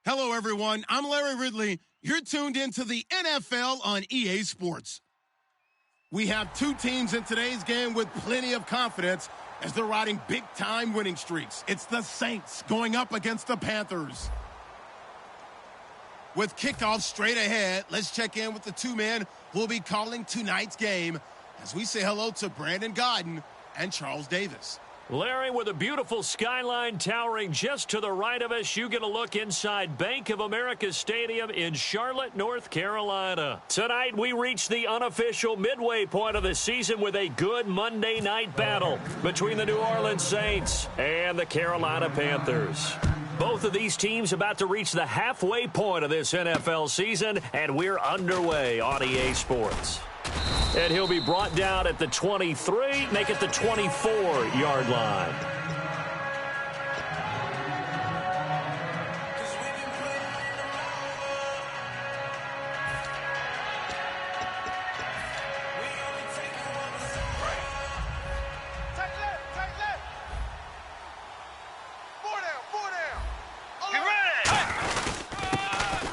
Hello, everyone. I'm Larry Ridley. You're tuned into the NFL on EA Sports. We have two teams in today's game with plenty of confidence as they're riding big-time winning streaks. It's the Saints going up against the Panthers. With kickoff straight ahead, let's check in with the two men who will be calling tonight's game as we say hello to Brandon Godden and Charles Davis. Larry, with a beautiful skyline towering just to the right of us, you get a look inside Bank of America Stadium in Charlotte, North Carolina. Tonight, we reach the unofficial midway point of the season with a good Monday night battle between the New Orleans Saints and the Carolina Panthers. Both of these teams about to reach the halfway point of this NFL season, and we're underway on EA Sports. And he'll be brought down at the 23, make it the 24-yard line.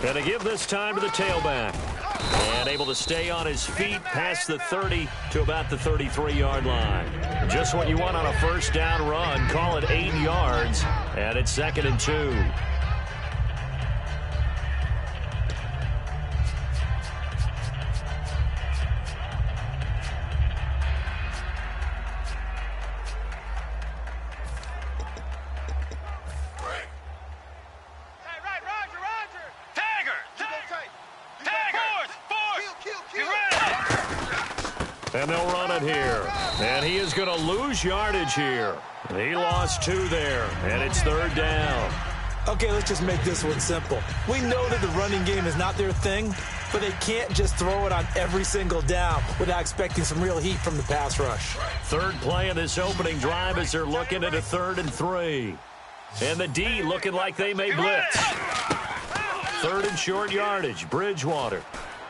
And to give this time to the tailback. And able to stay on his feet past the 30 to about the 33-yard line. Just what you want on a first down run. Call it 8 yards. And it's 2nd and 2. And they'll run it here. And he is going to lose yardage here. He lost 2 there, and it's 3rd down. Okay, let's just make this one simple. We know that the running game is not their thing, but they can't just throw it on every single down without expecting some real heat from the pass rush. Third play of this opening drive as they're looking at a 3rd and 3. And the D looking like they may blitz. 3rd and short yardage, Bridgewater.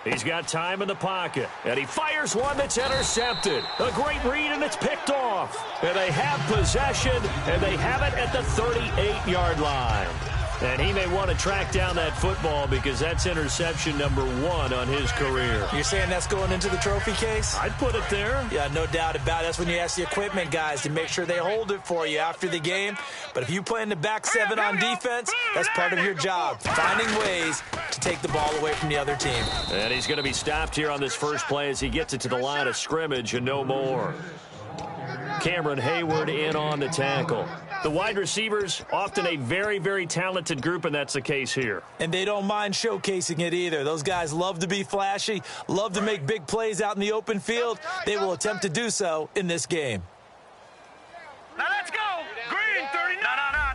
He's got time in the pocket, and he fires one that's intercepted. A great read, and it's picked off. And they have possession, and they have it at the 38-yard line. And he may want to track down that football because that's interception number 1 on his career. You're saying that's going into the trophy case? I'd put it there. Yeah, no doubt about it. That's when you ask the equipment guys to make sure they hold it for you after the game. But if you play in the back 7 on defense, that's part of your job, finding ways to take the ball away from the other team. And he's going to be stopped here on this first play as he gets it to the line of scrimmage and no more. Cameron Hayward in on the tackle. The wide receivers, often a very, very talented group, and that's the case here. And they don't mind showcasing it either. Those guys love to be flashy, love to make big plays out in the open field. They will attempt to do so in this game. Now let's go. Green, 39.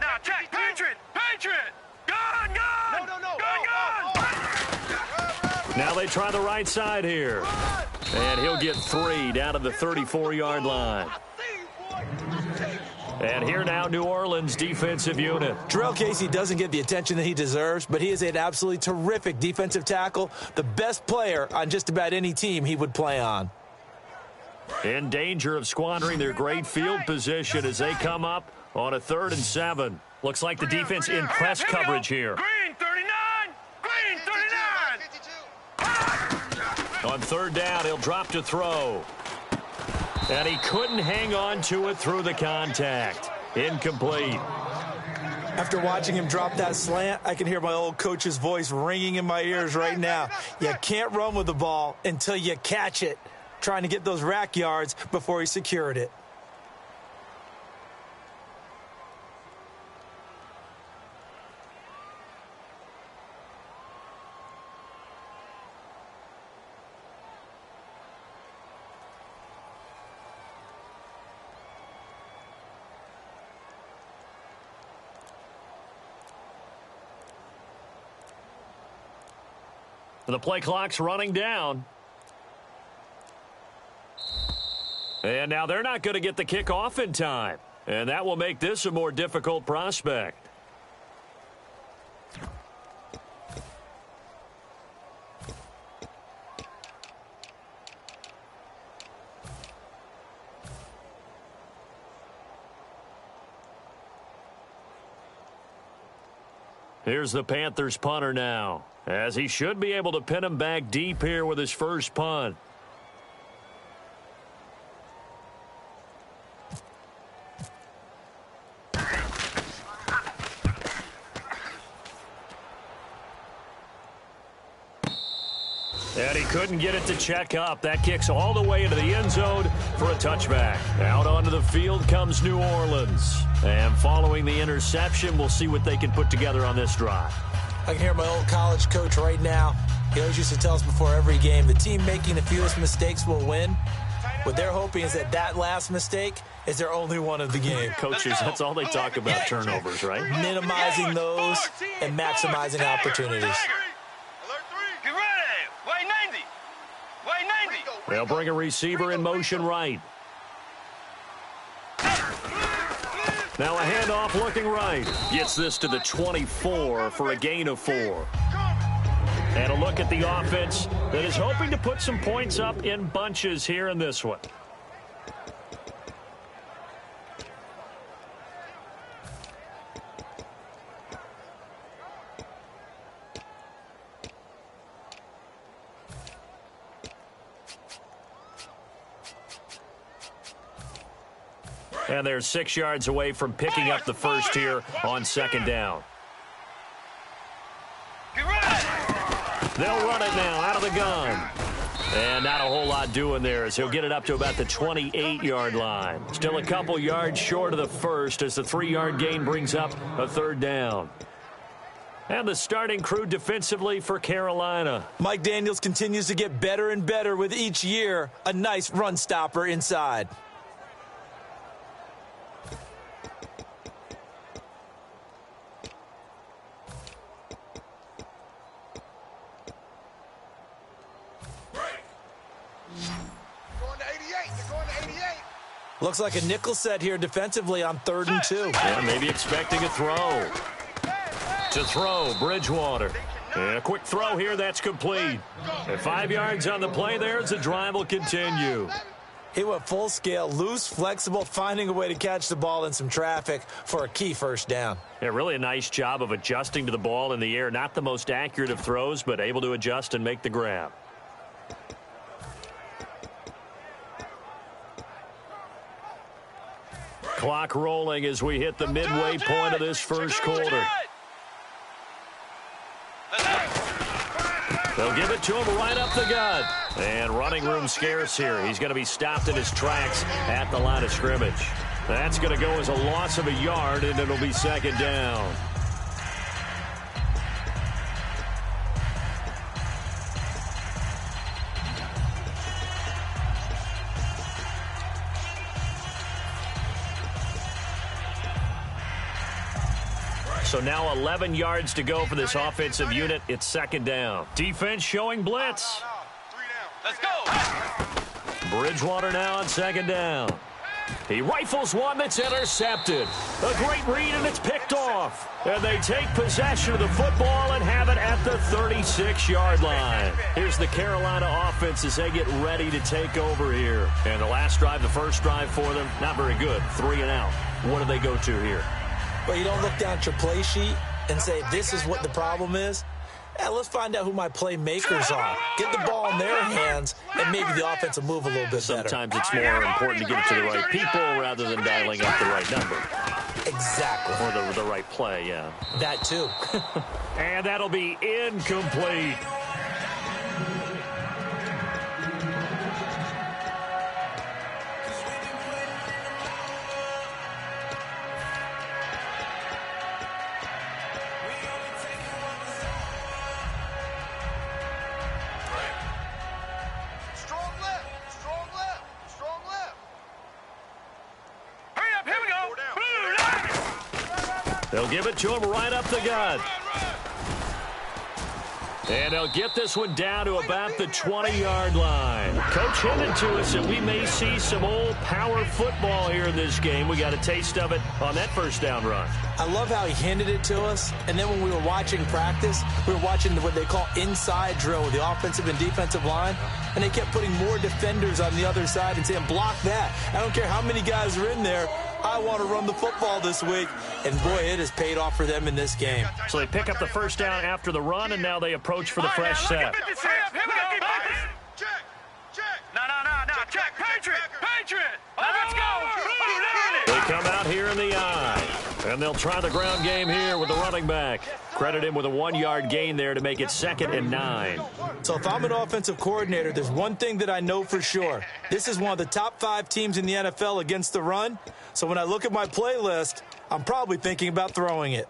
No. Check. Patriot. Gun. Gun. Now they try the right side here. And he'll get 3 down to the 34-yard line. And here now, New Orleans defensive unit. Jarrell Casey doesn't get the attention that he deserves, but he is an absolutely terrific defensive tackle, the best player on just about any team he would play on. In danger of squandering their great field position as they come up on a 3rd and 7. Looks like the defense in press coverage here. Green, 39. Green, 39. On 3rd down, he'll drop to throw. And he couldn't hang on to it through the contact. Incomplete. After watching him drop that slant, I can hear my old coach's voice ringing in my ears right now. You can't run with the ball until you catch it, trying to get those rack yards before he secured it. The play clock's running down. And now they're not going to get the kickoff in time. And that will make this a more difficult prospect. Here's the Panthers punter now, as he should be able to pin him back deep here with his first punt. And he couldn't get it to check up. That kicks all the way into the end zone for a touchback. Out onto the field comes New Orleans. And following the interception, we'll see what they can put together on this drive. I can hear my old college coach right now. He always used to tell us before every game, the team making the fewest mistakes will win. What they're hoping is that last mistake is their only one of the game. Coaches, that's all they talk about, turnovers, right? Minimizing those and maximizing opportunities. They'll bring a receiver in motion right. Now a handoff looking right. Gets this to the 24 for a gain of 4. And a look at the offense that is hoping to put some points up in bunches here in this one. And they're 6 yards away from picking up the first here on second down. They'll run it now out of the gun. And not a whole lot doing there as he'll get it up to about the 28-yard line. Still a couple yards short of the first as the 3-yard gain brings up a third down. And the starting crew defensively for Carolina. Mike Daniels continues to get better and better with each year. A nice run stopper inside. Looks like a nickel set here defensively on 3rd and 2. Yeah, maybe expecting a throw. To throw, Bridgewater. And a quick throw here, that's complete. And 5 yards on the play there as the drive will continue. He went full scale, loose, flexible, finding a way to catch the ball in some traffic for a key first down. Yeah, really a nice job of adjusting to the ball in the air. Not the most accurate of throws, but able to adjust and make the grab. Clock rolling as we hit the midway point of this first quarter. They'll give it to him right up the gut. And running room scarce here. He's going to be stopped in his tracks at the line of scrimmage. That's going to go as a loss of a yard, and it'll be second down. So now 11 yards to go for this offensive unit. It's second down. Defense showing blitz. Let's go. Bridgewater now on second down. He rifles one that's intercepted. A great read, and it's picked off. And they take possession of the football and have it at the 36-yard line. Here's the Carolina offense as they get ready to take over here. And the last drive, the first drive for them, not very good. 3 and out. What do they go to here? Well, you don't look down at your play sheet and say, this is what the problem is. Let's find out who my playmakers are. Get the ball in their hands, and maybe the offense will move a little bit better. Sometimes it's more important to get it to the right people rather than dialing up the right number. Exactly. Or the right play, yeah. That too. And that'll be incomplete. They'll give it to him right up the gut. And they'll get this one down to about the 20-yard line. Coach hinted to us that we may see some old power football here in this game. We got a taste of it on that first down run. I love how he hinted it to us. And then when we were watching practice, we were watching what they call inside drill with the offensive and defensive line. And they kept putting more defenders on the other side and saying, block that. I don't care how many guys are in there. I want to run the football this week. And, boy, it has paid off for them in this game. So they pick up the first down after the run, and now they approach for the fresh set. Here we go. Check. No. Check. Patriot. Let's go. They come out here in the eye, and they'll try the ground game here with the running back. Credit him with a 1-yard gain there to make it 2nd and 9. So if I'm an offensive coordinator, there's one thing that I know for sure. This is one of the top 5 teams in the NFL against the run. So when I look at my playlist, I'm probably thinking about throwing it.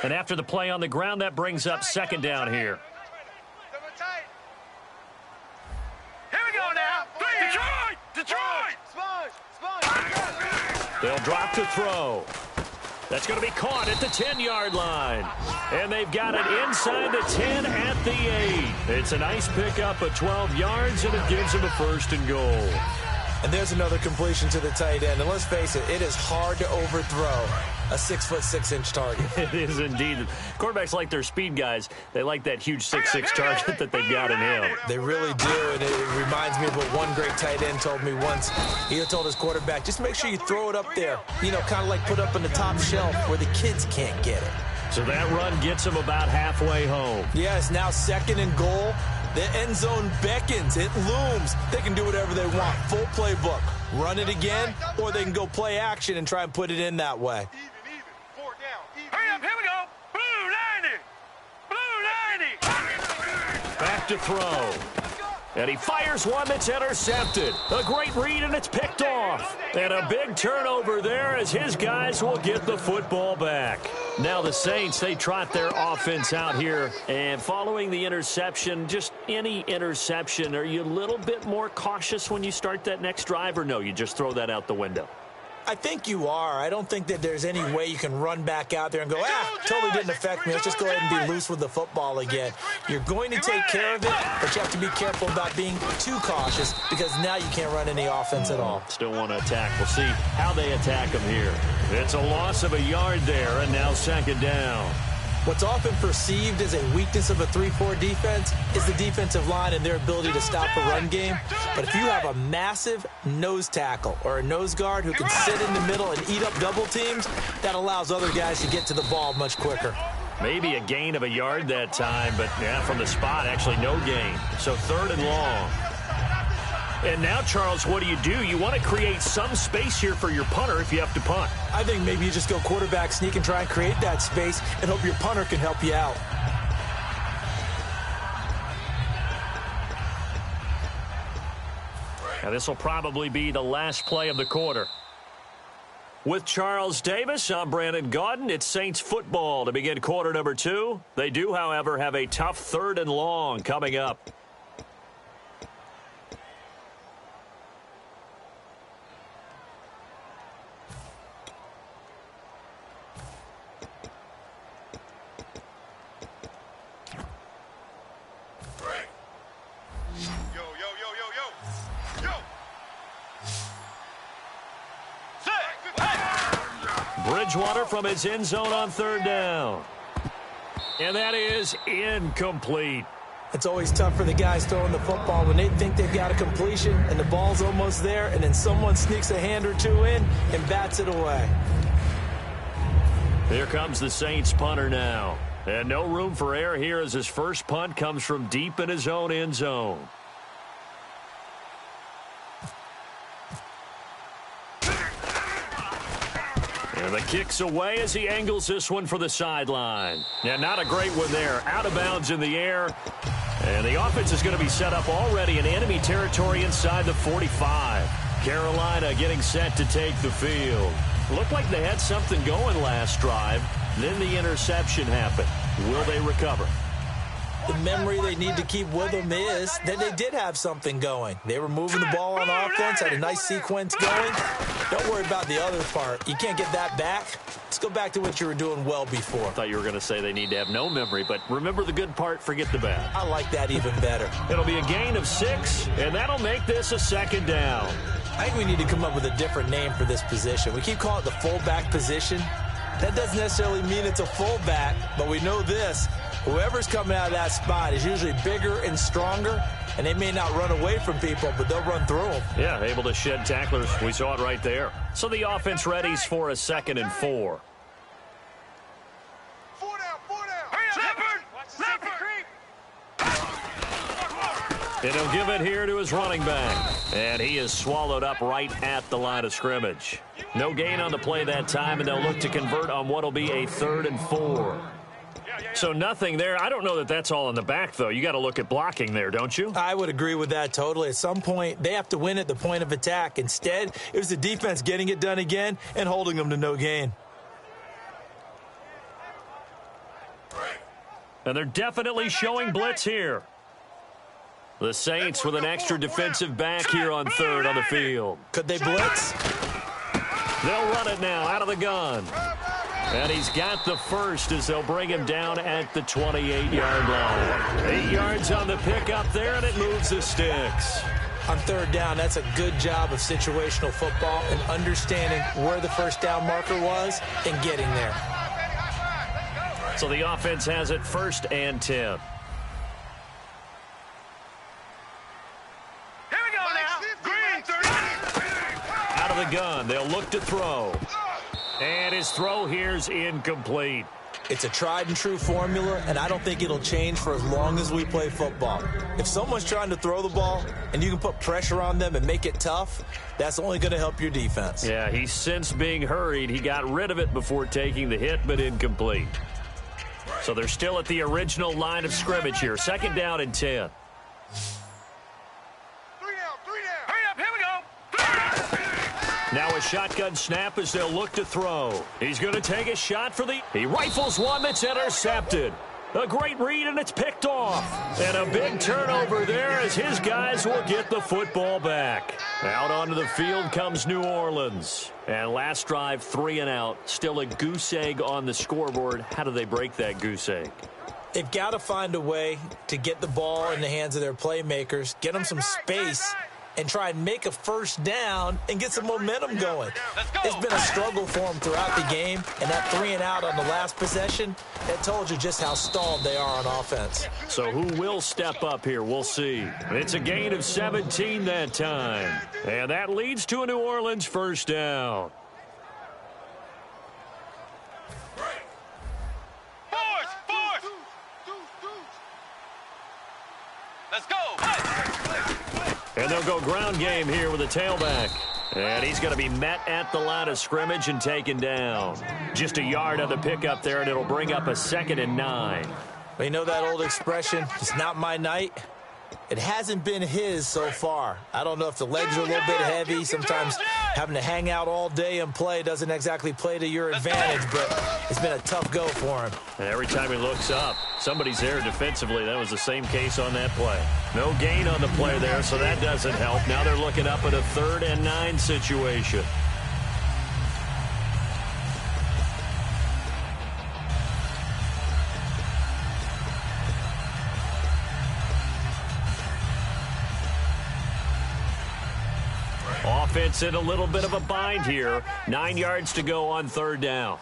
And after the play on the ground, that brings up 2nd down here. Here we go now. Detroit. They'll drop to throw. That's going to be caught at the 10-yard line. And they've got it inside the 10 at the 8. It's a nice pickup of 12 yards, and it gives them a 1st and goal. And there's another completion to the tight end. And let's face it, it is hard to overthrow a 6'6" target. It is indeed. Quarterbacks like their speed guys. They like that huge 6'6" target that they've got in him. They really do, and it reminds me of what one great tight end told me once. He told his quarterback, just make sure you throw it up there. You know, kind of like put up on the top shelf where the kids can't get it. So that run gets them about halfway home. Yes, now 2nd and goal. The end zone beckons. It looms. They can do whatever they want. Full playbook. Run it again, or they can go play action and try and put it in that way. Even. 4 down. Hurry up. Here we go. Blue 90. Back to throw. And he fires one that's intercepted. A great read, and it's picked off. And a big turnover there as his guys will get the football back. Now the Saints, they trot their offense out here. And following the interception, just any interception, are you a little bit more cautious when you start that next drive, or no, you just throw that out the window? I think you are. I don't think that there's any way you can run back out there and go, totally didn't affect me. Let's just go ahead and be loose with the football again. You're going to take care of it, but you have to be careful about being too cautious because now you can't run any offense at all. Still want to attack. We'll see how they attack them here. It's a loss of a yard there, and now 2nd down. What's often perceived as a weakness of a 3-4 defense is the defensive line and their ability to stop a run game. But if you have a massive nose tackle or a nose guard who can sit in the middle and eat up double teams, that allows other guys to get to the ball much quicker. Maybe a gain of a yard that time, but yeah, from the spot, actually no gain. So 3rd and long. And now, Charles, what do? You want to create some space here for your punter if you have to punt. I think maybe you just go quarterback sneak and try and create that space and hope your punter can help you out. Now, this will probably be the last play of the quarter. With Charles Davis, I'm Brandon Gaudin. It's Saints football to begin quarter number 2. They do, however, have a tough 3rd and long coming up. Bridgewater from his end zone on 3rd down. And that is incomplete. It's always tough for the guys throwing the football when they think they've got a completion and the ball's almost there, and then someone sneaks a hand or two in and bats it away. Here comes the Saints punter now. And no room for error here as his first punt comes from deep in his own end zone. And the kick's away as he angles this one for the sideline. Yeah, not a great one there. Out of bounds in the air. And the offense is going to be set up already in enemy territory inside the 45. Carolina getting set to take the field. Looked like they had something going last drive. Then the interception happened. Will they recover? The memory they need to keep with them is that they did have something going. They were moving the ball on offense, had a nice sequence going. Don't worry about the other part. You can't get that back. Let's go back to what you were doing well before. I thought you were going to say they need to have no memory, but remember the good part, forget the bad. I like that even better. It'll be a gain of 6, and that'll make this a 2nd down. I think we need to come up with a different name for this position. We keep calling it the fullback position. That doesn't necessarily mean it's a fullback, but we know this. Whoever's coming out of that spot is usually bigger and stronger, and they may not run away from people, but they'll run through them. Yeah, able to shed tacklers. We saw it right there. So the offense readies for a 2nd and 4. 4 down. Leopard. And he'll give it here to his running back. And he is swallowed up right at the line of scrimmage. No gain on the play that time, and they'll look to convert on what will be a 3rd and 4. So nothing there. I don't know that that's all in the back, though. You got to look at blocking there, don't you? I would agree with that totally. At some point, they have to win at the point of attack. Instead, it was the defense getting it done again and holding them to no gain. And they're definitely showing blitz here. The Saints with an extra defensive back here on 3rd on the field. Could they blitz? They'll run it now out of the gun. And he's got the first as they'll bring him down at the 28-yard line. 8 yards on the pickup there, and it moves the sticks. On 3rd down, that's a good job of situational football and understanding where the first down marker was and getting there. So the offense has it 1st and 10. Out of the gun, they'll look to throw. And his throw here's incomplete. It's a tried and true formula, and I don't think it'll change for as long as we play football. If someone's trying to throw the ball and you can put pressure on them and make it tough, that's only going to help your defense. Yeah, he's since being hurried. He got rid of it before taking the hit, but incomplete. So they're still at the original line of scrimmage here. 2nd down and 10. 3 down. Hurry up, here we go. Now a shotgun snap as they'll look to throw. He's going to take a shot for the... He rifles one that's intercepted. A great read, and it's picked off. And a big turnover there as his guys will get the football back. Out onto the field comes New Orleans. And last drive, 3 and out. Still a goose egg on the scoreboard. How do they break that goose egg? They've got to find a way to get the ball in the hands of their playmakers, get them some space, and try and make a first down and get some momentum going. It's been a struggle for them throughout the game, and that 3 and out on the last possession, that told you just how stalled they are on offense. So who will step up here? We'll see. It's a gain of 17 that time. And that leads to a New Orleans first down. Let's go. And they'll go ground game here with a tailback. And he's going to be met at the line of scrimmage and taken down. Just a yard on the pickup there, and it'll bring up a 2nd and 9. Well, you know that old expression, it's not my night? It hasn't been his so far. I don't know if the legs are a little bit heavy. Sometimes having to hang out all day and play doesn't exactly play to your advantage, but it's been a tough go for him. And every time he looks up, somebody's there defensively. That was the same case on that play. No gain on the play there, so that doesn't help. Now they're looking up at a 3rd and 9 situation. Offense in a little bit of a bind here. 9 yards to go on 3rd down.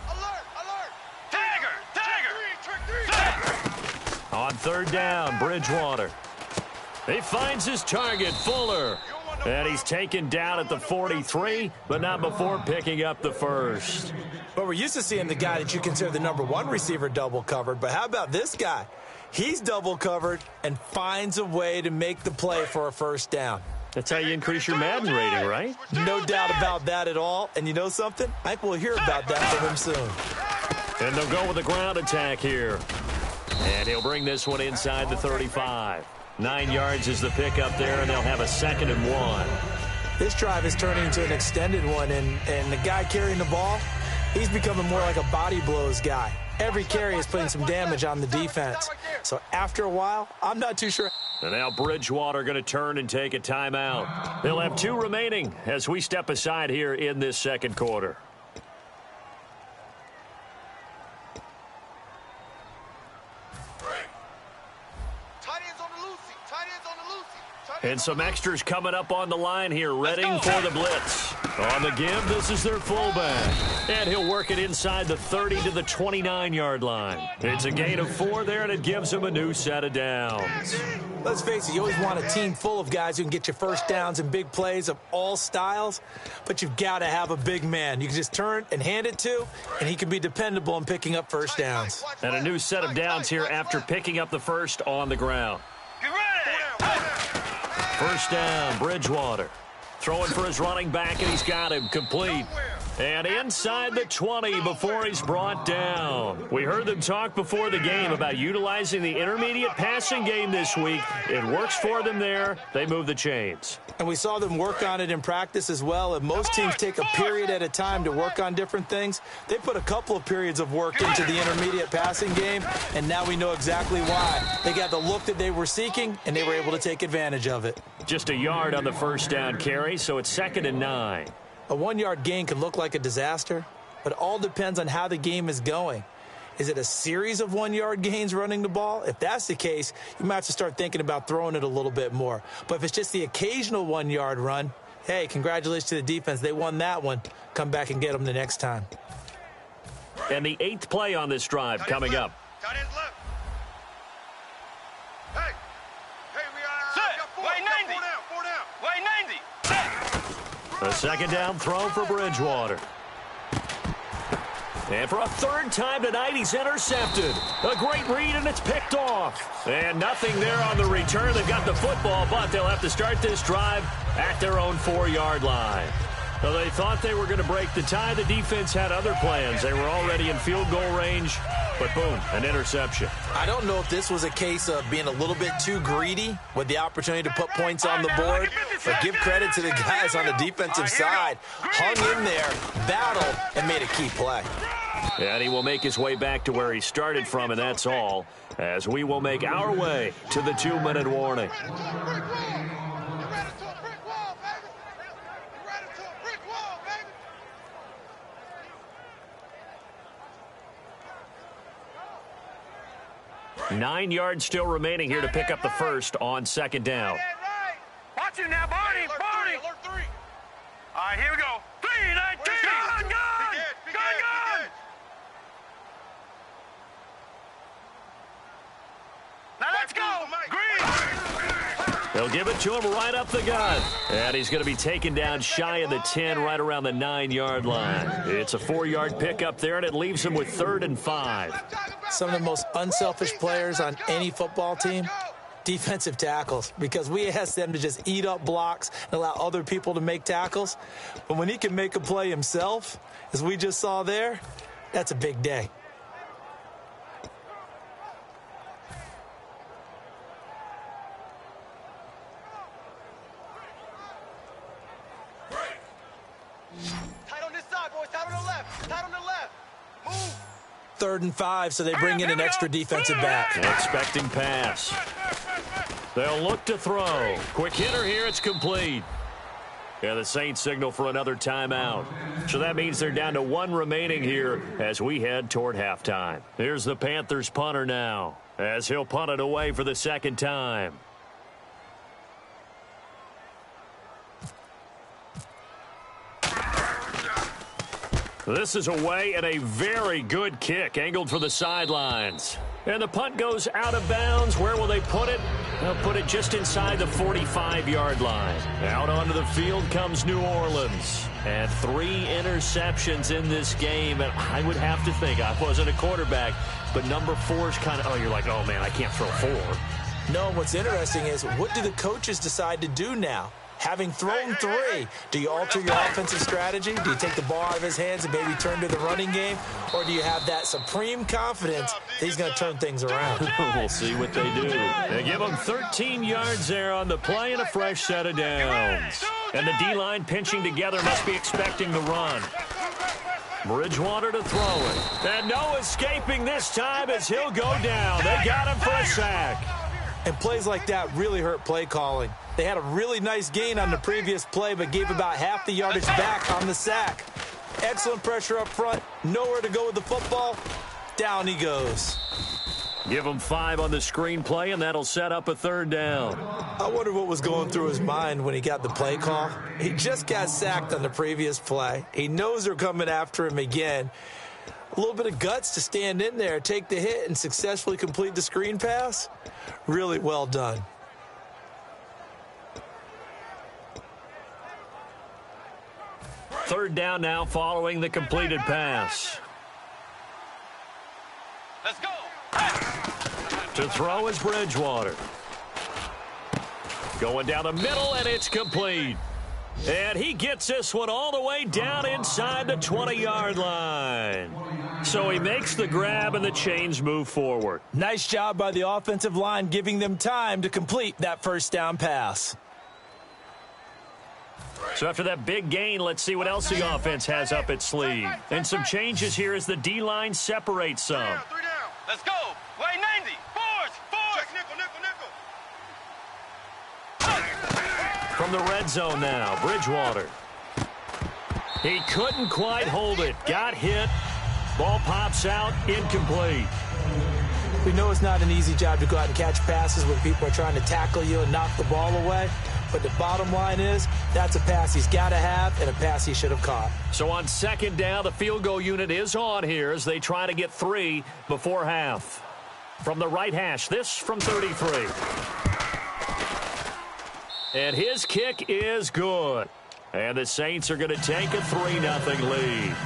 Alert. Tiger. On 3rd down, Bridgewater. He finds his target, Fuller. And he's taken down at the 43, but not before picking up the first. But we're used to seeing the guy that you consider the #1 receiver double covered. But how about this guy? He's double covered and finds a way to make the play for a first down. That's how you increase your Madden rating, right? No doubt about that at all. And you know something? I think we'll hear about that from him soon. And they'll go with a ground attack here. And he'll bring this one inside the 35. 9 yards is the pickup there, and they'll have a 2nd and 1. This drive is turning into an extended one, and the guy carrying the ball, he's becoming more like a body blows guy. Every carry is putting some damage on the defense. So after a while, I'm not too sure. And now Bridgewater going to turn and take a timeout. They'll have 2 remaining as we step aside here in this 2nd quarter. And some extras coming up on the line here, readying for the blitz. On the give, this is their fullback. And he'll work it inside the 30 to the 29-yard line. It's a gain of 4 there, and it gives him a new set of downs. Let's face it, you always want a team full of guys who can get you first downs and big plays of all styles, but you've got to have a big man you can just turn and hand it to, and he can be dependable in picking up first downs. And a new set of downs here after picking up the first on the ground. First down, Bridgewater. Throwing for his running back, and he's got him complete. And inside the 20 before he's brought down. We heard them talk before the game about utilizing the intermediate passing game this week. It works for them there. They move the chains. And we saw them work on it in practice as well. And most teams take a period at a time to work on different things. They put a couple of periods of work into the intermediate passing game, and now we know exactly why. They got the look that they were seeking, and they were able to take advantage of it. Just a yard on the first down carry, so it's 2nd and 9. A 1-yard gain can look like a disaster, but it all depends on how the game is going. Is it a series of 1-yard gains running the ball? If that's the case, you might have to start thinking about throwing it a little bit more. But if it's just the occasional 1-yard run, hey, congratulations to the defense. They won that one. Come back and get them the next time. And the 8th play on this drive coming up. Tight end's left. Hey, we got 4. Way 90. 4 down. Way 90. A second down throw for Bridgewater. And for a 3rd time tonight, he's intercepted. A great read, and it's picked off. And nothing there on the return. They've got the football, but they'll have to start this drive at their own 4-yard line. Well, they thought they were going to break the tie. The defense had other plans. They were already in field goal range, but boom, an interception. I don't know if this was a case of being a little bit too greedy with the opportunity to put points on the board, but give credit to the guys on the defensive side. Hung in there, battled, and made a key play. And he will make his way back to where he started from, and that's all, as we will make our way to the 2-minute warning. 9 yards still remaining here to pick up the first on 2nd down. Watch you now, Barney. Barney. Alert 3. All right, here we go. 3-19. Gun. Now let's go. Green. They'll give it to him right up the gut. And he's going to be taken down shy of the 10, right around the 9-yard line. It's a 4-yard pickup there, and it leaves him with 3rd and 5. Some of the most unselfish players on any football team, defensive tackles, because we ask them to just eat up blocks and allow other people to make tackles. But when he can make a play himself, as we just saw there, that's a big day. Tight on this side, boys. Tight on the left. Tight on the left. Move. 3rd and 5, so they bring in an extra defensive back. Expecting pass. They'll look to throw. Quick hitter here. It's complete. Yeah, the Saints signal for another timeout. So that means they're down to 1 remaining here as we head toward halftime. Here's the Panthers punter now, as he'll punt it away for the 2nd time. This is away, and a very good kick angled for the sidelines. And the punt goes out of bounds. Where will they put it? They'll put it just inside the 45-yard line. Out onto the field comes New Orleans. And 3 interceptions in this game. And I would have to think, I wasn't a quarterback, but number 4 is kind of, oh, you're like, oh, man, I can't throw 4. No, what's interesting is, what do the coaches decide to do now? Having thrown 3, do you alter your offensive strategy? Do you take the ball out of his hands and maybe turn to the running game? Or do you have that supreme confidence that he's going to turn things around? We'll see what they do. They give him 13 yards there on the play and a fresh set of downs. And the D-line pinching together must be expecting the run. Bridgewater to throw it. And no escaping this time as he'll go down. They got him for a sack. And plays like that really hurt play calling. They had a really nice gain on the previous play, but gave about half the yardage back on the sack. Excellent pressure up front. Nowhere to go with the football. Down he goes. Give him 5 on the screenplay, and that'll set up a 3rd down. I wonder what was going through his mind when he got the play call. He just got sacked on the previous play. He knows they're coming after him again. A little bit of guts to stand in there, take the hit, and successfully complete the screen pass. Really well done. Third down now following the completed pass. Let's go. To throw is Bridgewater. Going down the middle, and it's complete. And he gets this one all the way down inside the 20-yard line. So he makes the grab, and the chains move forward. Nice job by the offensive line, giving them time to complete that first down pass. So after that big gain, let's see what else the offense has up its sleeve. And some changes here as the D-line separates some. 3 down. Let's go. Way 90. Force. Check nickel. From the red zone now, Bridgewater. He couldn't quite hold it. Got hit. Ball pops out, incomplete. We know it's not an easy job to go out and catch passes when people are trying to tackle you and knock the ball away. But the bottom line is, that's a pass he's got to have and a pass he should have caught. So on 2nd down, the field goal unit is on here as they try to get 3 before half. From the right hash, this from 33. And his kick is good. And the Saints are going to take a 3-0 lead.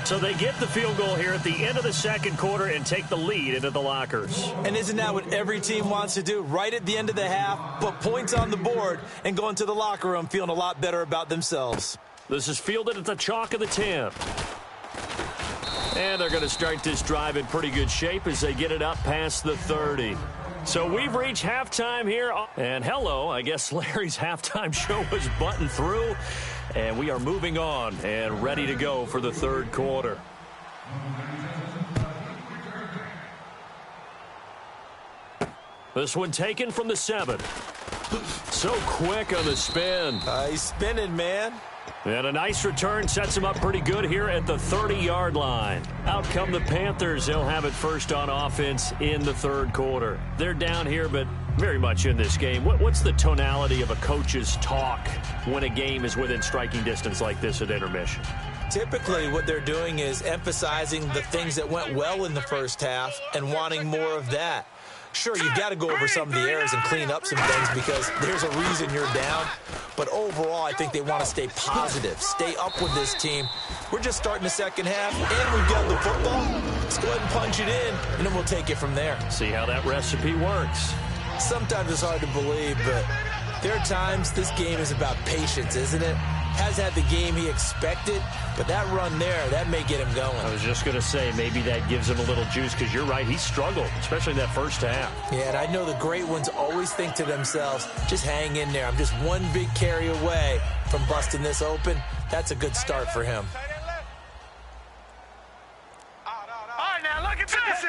So they get the field goal here at the end of the 2nd quarter and take the lead into the lockers. And isn't that what every team wants to do? Right at the end of the half, put points on the board and go into the locker room feeling a lot better about themselves. This is fielded at the chalk of the 10. And they're going to start this drive in pretty good shape as they get it up past the 30. So we've reached halftime here. And hello, I guess Larry's halftime show was buttoned through. And we are moving on and ready to go for the 3rd quarter. This one taken from the 7. So quick on the spin. He's spinning, man. And a nice return sets him up pretty good here at the 30-yard line. Out come the Panthers. They'll have it first on offense in the 3rd quarter. They're down here, but very much in this game. What's the tonality of a coach's talk when a game is within striking distance like this at intermission? Typically, what they're doing is emphasizing the things that went well in the first half and wanting more of that. Sure, you've got to go over some of the errors and clean up some things because there's a reason you're down. But overall, I think they want to stay positive, stay up with this team. We're just starting the 2nd half, and we've got the football. Let's go ahead and punch it in, and then we'll take it from there. See how that recipe works. Sometimes it's hard to believe, but there are times this game is about patience, isn't it? Has had the game he expected, but that run there, that may get him going. I was just going to say, maybe that gives him a little juice because you're right, he struggled, especially in that first half. Yeah, and I know the great ones always think to themselves, just hang in there. I'm just one big carry away from busting this open. That's a good start for him. All right, now look at this.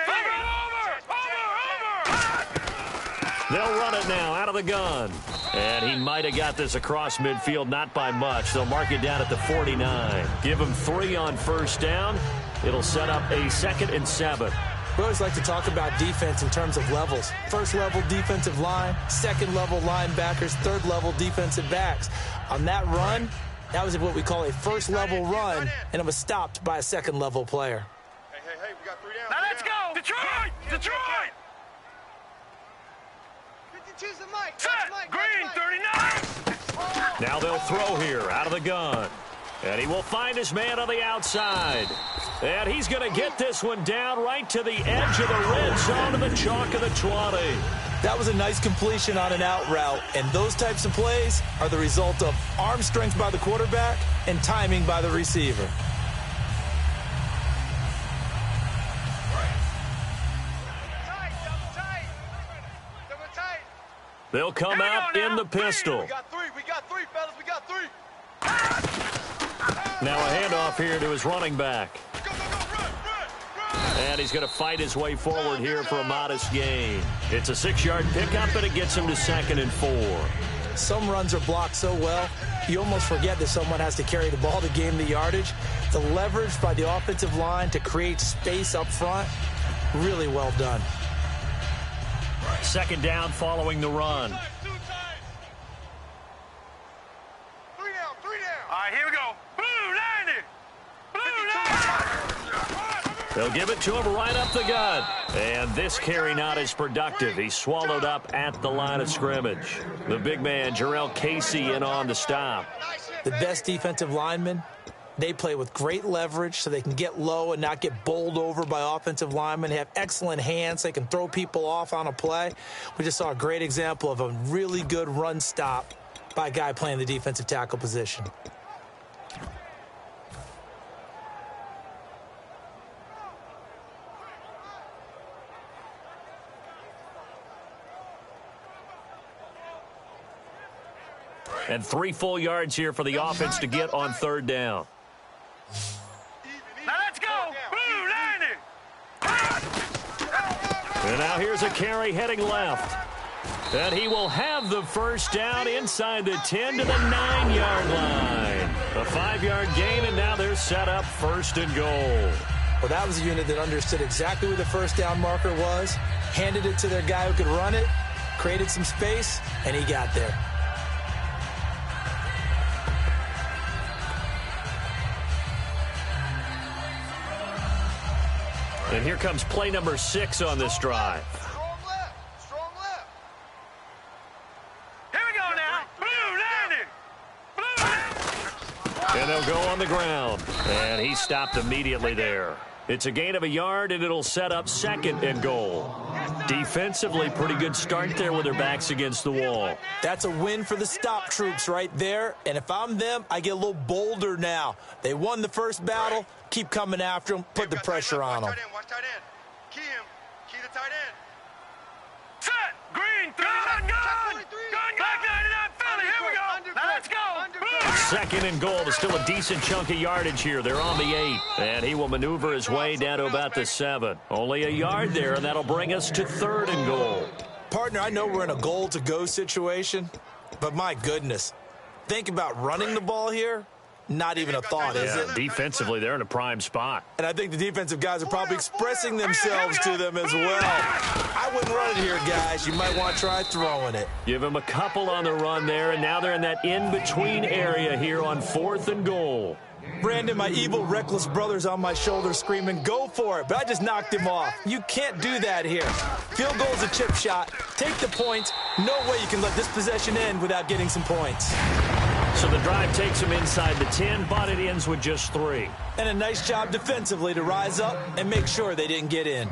They'll run it now out of the gun. And he might have got this across midfield, not by much. They'll mark it down at the 49. Give him 3 on 1st down. It'll set up a 2nd and 7. We always like to talk about defense in terms of levels. 1st level defensive line, 2nd level linebackers, 3rd level defensive backs. On that run, that was what we call a 1st level run, and it was stopped by a 2nd level player. Hey, we got 3 down. Now let's go. Detroit. Set. Green, 39. Now they'll throw here out of the gun. And he will find his man on the outside. And he's going to get this one down right to the edge of the red zone to the chalk of the 20. That was a nice completion on an out route, and those types of plays are the result of arm strength by the quarterback and timing by the receiver. They'll come out in the pistol. We got 3, fellas. We got 3. Now a handoff here to his running back. Go, run. And he's going to fight his way forward here for a modest gain. It's a 6-yard pickup, and it gets him to 2nd and 4. Some runs are blocked so well, you almost forget that someone has to carry the ball to gain the yardage. The leverage by the offensive line to create space up front, really well done. Second down following the run. 2 times. 3 down. All right, here we go. Blue 90. They'll give it to him right up the gut. And this carry not as productive. He's swallowed up at the line of scrimmage. The big man, Jarrell Casey, in on the stop. The best defensive linemen, they play with great leverage so they can get low and not get bowled over by offensive linemen. They have excellent hands. They can throw people off on a play. We just saw a great example of a really good run stop by a guy playing the defensive tackle position. And 3 full yards here for the offense to get on third down. Now let's go. Blue 90. And now here's a carry heading left. And he will have the first down inside the 10 to the 9-yard line. A 5-yard gain, and now they're set up first and goal. Well, that was a unit that understood exactly where the first down marker was, handed it to their guy who could run it, created some space, and he got there. And here comes play number 6 on this drive. Strong left. Here we go now. Blue 90. And they'll go on the ground. And he stopped immediately there. It's a gain of a yard, and it'll set up second and goal. Defensively, pretty good start there with their backs against the wall. That's a win for the stop troops right there. And if I'm them, I get a little bolder now. They won the first battle. Keep coming after them. Put the pressure on them. Watch tight end. Key him. Key the tight end. Set. Green. Gun. Back 99 Philly. Here we go. Now let's go. Second and goal. There's still a decent chunk of yardage here. They're on the 8. And he will maneuver his way down to about the 7. Only a yard there, and that'll bring us to third and goal. Partner, I know we're in a goal-to-go situation, but my goodness. Think about running the ball here. Not even a thought, is it? Defensively, they're in a prime spot. And I think the defensive guys are probably expressing themselves to them as well. I wouldn't run it here, guys. You might want to try throwing it. Give them a couple on the run there, and now they're in that in-between area here on fourth and goal. Brandon, my evil, reckless brother's on my shoulder screaming, go for it, but I just knocked him off. You can't do that here. Field goal's a chip shot. Take the points. No way you can let this possession end without getting some points. So the drive takes them inside the 10, but it ends with just 3. And a nice job defensively to rise up and make sure they didn't get in.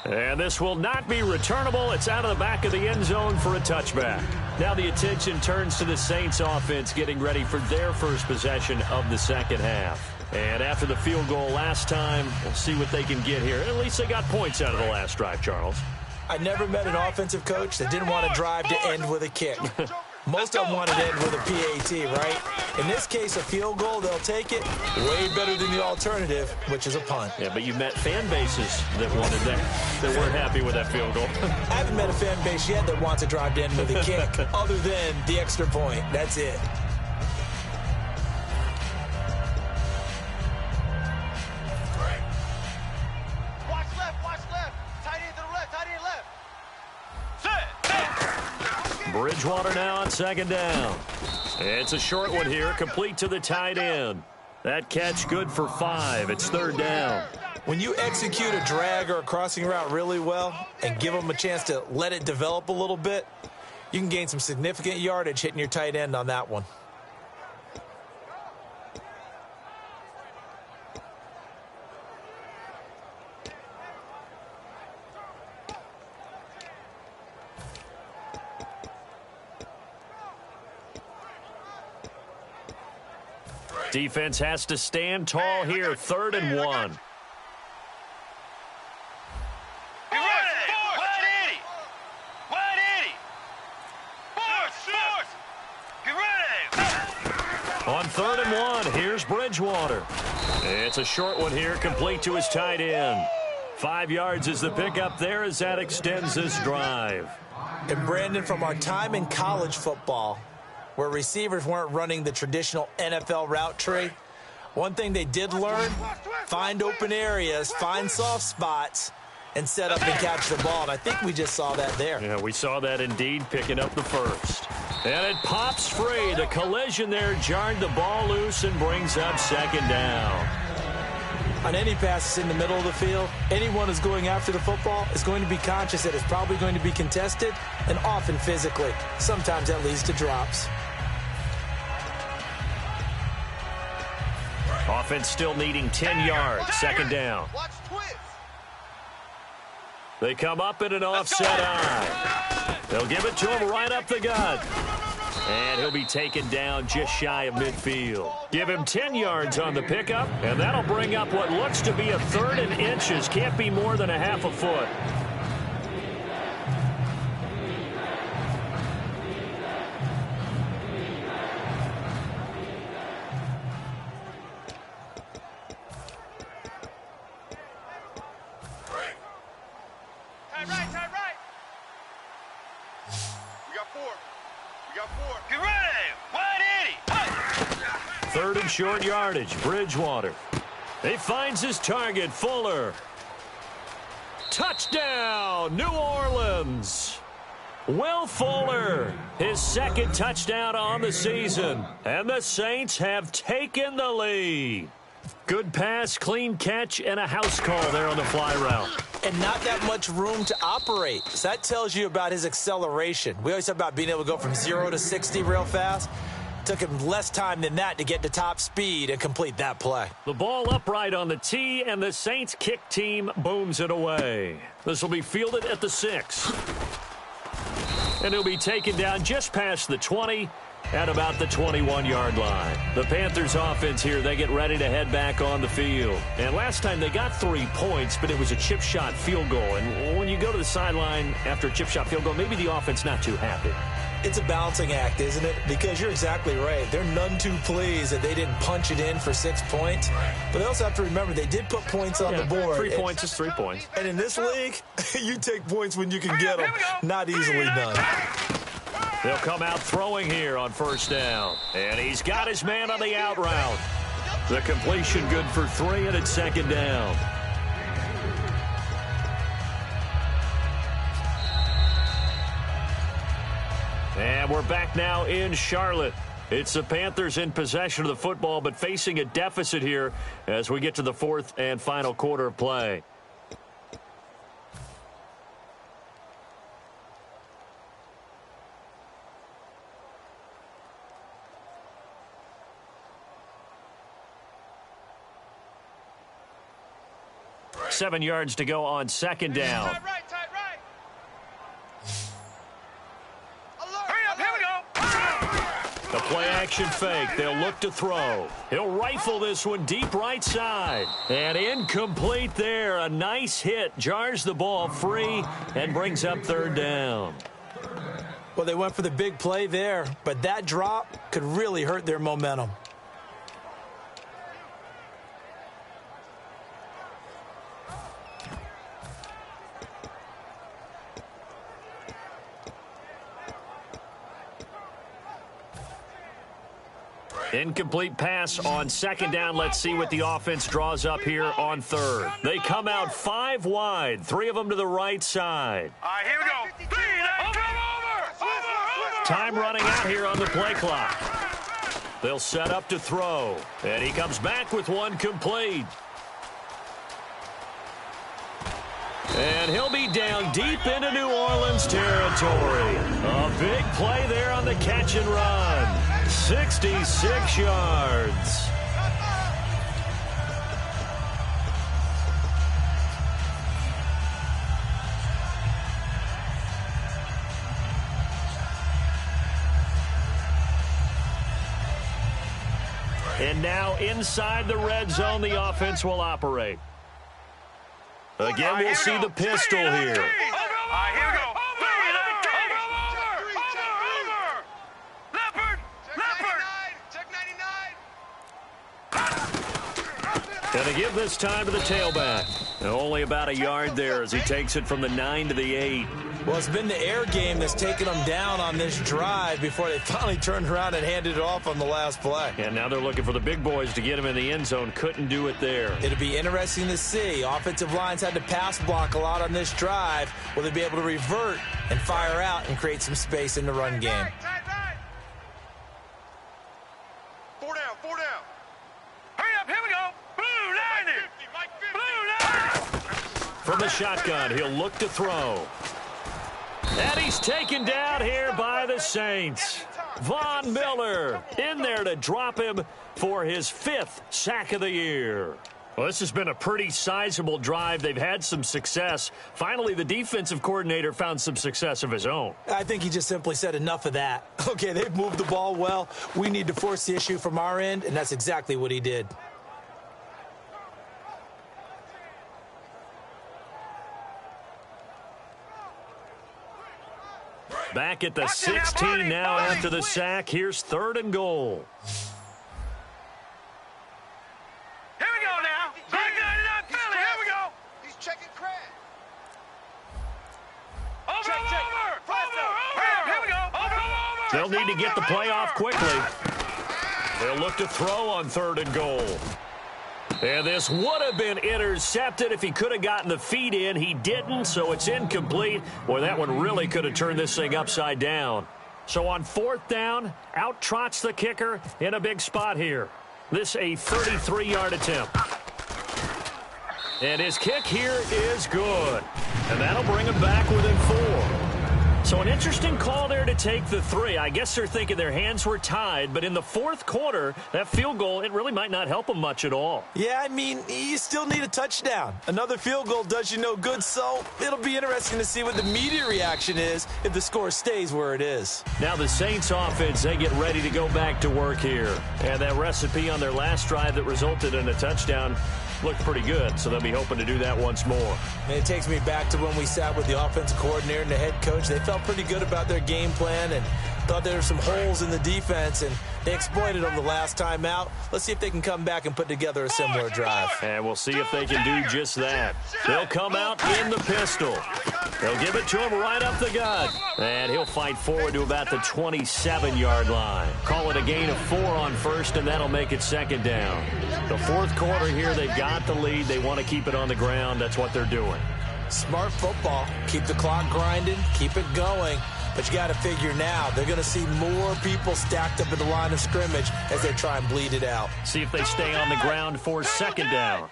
And this will not be returnable. It's out of the back of the end zone for a touchback. Now the attention turns to the Saints offense getting ready for their first possession of the second half. And after the field goal last time, we'll see what they can get here. At least they got points out of the last drive, Charles. I never met an offensive coach that didn't want to drive to end with a kick. Most of them wanted to end with a PAT, right? In this case, a field goal, they'll take it. Way better than the alternative, which is a punt. Yeah, but you met fan bases that wanted that, that weren't happy with that field goal. I haven't met a fan base yet that wants to drive to end with a kick, other than the extra point. That's it. Bridgewater now on second down. It's a short one here, complete to the tight end. That catch good for 5. It's third down. When you execute a drag or a crossing route really well and give them a chance to let it develop a little bit, you can gain some significant yardage hitting your tight end on that one. Defense has to stand tall here, 3rd and 1. On 3rd and 1, here's Bridgewater. It's a short one here, complete to his tight end. 5 yards is the pickup there as that extends this drive. And Brandon, from our time in college football, where receivers weren't running the traditional NFL route tree, one thing they did learn, find open areas, find soft spots, and set up and catch the ball. And I think we just saw that there. Yeah, we saw that indeed, picking up the first. And it pops free. The collision there jarred the ball loose and brings up second down. On any passes in the middle of the field, anyone who's going after the football is going to be conscious that it's probably going to be contested, and often physically. Sometimes that leads to drops. Offense still needing 10 yards. Second down. They come up in an offset eye. They'll give it to him right up the gut. And he'll be taken down just shy of midfield. Give him 10 yards on the pickup, and that'll bring up what looks to be a third and inches. Can't be more than a half a foot. Third and short yardage, Bridgewater. He finds his target, Fuller. Touchdown, New Orleans. Will Fuller, his second touchdown on the season. And the Saints have taken the lead. Good pass, clean catch, and a house call there on the fly route. And not that much room to operate. So that tells you about his acceleration. We always talk about being able to go from 0 to 60 real fast. Took him less time than that to get to top speed and complete that play. The ball upright on the tee, and the Saints kick team booms it away. This will be fielded at the 6. And he'll be taken down just past the 20 at about the 21-yard line. The Panthers offense here, they get ready to head back on the field. And last time they got 3 points, but it was a chip shot field goal. And when you go to the sideline after a chip shot field goal, maybe the offense not too happy. It's a balancing act, isn't it? Because you're exactly right. They're none too pleased that they didn't punch it in for 6 points. But they also have to remember they did put points on the board. 3 points is 3 points. And in this league, you take points when you can get them. Not easily done. They'll come out throwing here on first down. And he's got his man on the out route. The completion good for 3, and it's second down. And we're back now in Charlotte. It's the Panthers in possession of the football, but facing a deficit here as we get to the fourth and final quarter of play. Right. 7 yards to go on second down. Tight right. The play-action fake. They'll look to throw. He'll rifle this one deep right side. And incomplete there. A nice hit. Jars the ball free and brings up third down. Well, they went for the big play there, but that drop could really hurt their momentum. Incomplete pass on second down. Let's see what the offense draws up here on third. They come out 5 wide, 3 of them to the right side. All right, here we go. Over. Time running out here on the play clock. They'll set up to throw. And he comes back with one complete. And he'll be down deep into New Orleans territory. A big play there on the catch and run. 66 yards. And now inside the red zone, the offense will operate. Again, we'll see the pistol here. All right, here we go. And they give this time to the tailback. Only about a yard there as he takes it from the 9 to the 8. Well, it's been the air game that's taken them down on this drive before they finally turned around and handed it off on the last play. And now they're looking for the big boys to get him in the end zone. Couldn't do it there. It'll be interesting to see. Offensive lines had to pass block a lot on this drive. Will they be able to revert and fire out and create some space in the run game? Four down, four down. Hurry up, here we go. Blue line it. Blue line. From the shotgun, he'll look to throw. And he's taken down here by the Saints. Von Miller in there to drop him for his 5th sack of the year. Well, this has been a pretty sizable drive. They've had some success. Finally, the defensive coordinator found some success of his own. I think he just simply said enough of that. Okay, they've moved the ball well. We need to force the issue from our end, and that's exactly what he did. Back at the 16 now after the sack. Here's 3rd and goal. Here we go now. Back line it up, Philly. Here we go. He's checking Craig. Over. Here we go. Over. They'll need to get the play off quickly. They'll look to throw on 3rd and goal. And this would have been intercepted if he could have gotten the feet in. He didn't, so it's incomplete. Boy, that one really could have turned this thing upside down. So on 4th down, out trots the kicker in a big spot here. This a 33-yard attempt. And his kick here is good. And that'll bring him back within 4. So an interesting call there to take the 3. I guess they're thinking their hands were tied, but in the 4th quarter, that field goal, it really might not help them much at all. Yeah, I mean, you still need a touchdown. Another field goal does you no good, so it'll be interesting to see what the media reaction is if the score stays where it is. Now the Saints offense, they get ready to go back to work here. And that recipe on their last drive that resulted in a touchdown looked pretty good, so they'll be hoping to do that once more. And it takes me back to when we sat with the offensive coordinator and the head coach. They felt pretty good about their game plan and thought there were some holes in the defense, and they exploited them the last time out. Let's see if they can come back and put together a similar drive. And we'll see if they can do just that. They'll come out in the pistol. They'll give it to him right up the gut. And he'll fight forward to about the 27-yard line. Call it a gain of 4 on 1st, and that'll make it 2nd down. The 4th quarter here, they've got the lead. They want to keep it on the ground. That's what they're doing. Smart football. Keep the clock grinding. Keep it going. But you got to figure now, they're going to see more people stacked up in the line of scrimmage as they try and bleed it out. See if they stay on the ground for 2nd down.